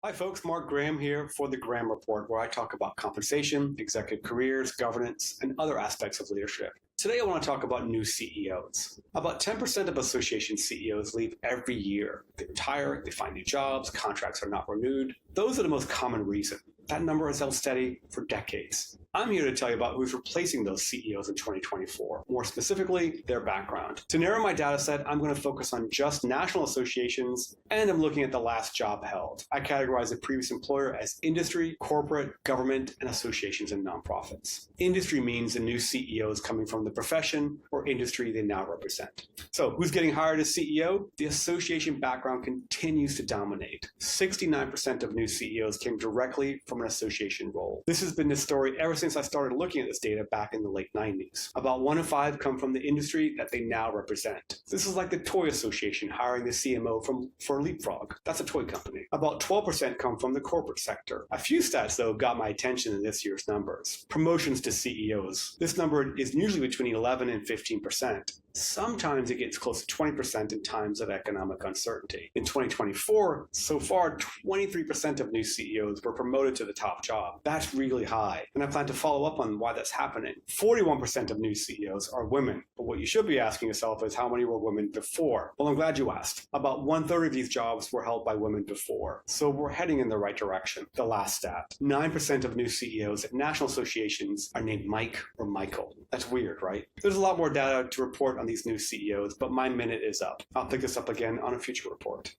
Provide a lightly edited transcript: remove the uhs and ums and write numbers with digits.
Hi, folks. Mark Graham here for the Graham Report, where I talk about compensation, executive careers, governance, and other aspects of leadership. Today, I want to talk about new CEOs. About 10% of association CEOs leave every year. They retire, they find new jobs, contracts are not renewed. Those are the most common reason. That number has held steady for decades. I'm here to tell you about who's replacing those CEOs in 2024, more specifically, their background. To narrow my data set, I'm going to focus on just national associations, and I'm looking at the last job held. I categorize a previous employer as industry, corporate, government, and associations and nonprofits. Industry means the new CEOs coming from the profession or industry they now represent. So who's getting hired as CEO? The association background continues to dominate. 69% of new CEOs came directly from an association role. This has been the story ever since I started looking at this data back in the late 90s. About 1 in 5 come from the industry that they now represent. This is like the toy association hiring the CMO for Leapfrog. That's a toy company. About 12% come from the corporate sector. A few stats, though, got my attention in this year's numbers. Promotions to CEOs. This number is usually between 11 and 15%. Sometimes it gets close to 20% in times of economic uncertainty. In 2024, so far, 23% of new CEOs were promoted to the top job. That's really high, and I plan to follow up on why that's happening. 41% of new CEOs are women, but what you should be asking yourself is how many were women before? Well, I'm glad you asked. About 1/3 of these jobs were held by women before, so we're heading in the right direction. The last stat, 9% of new CEOs at national associations are named Mike or Michael. That's weird, right? There's a lot more data to report on these new CEOs, but my minute is up. I'll pick this up again on a future report.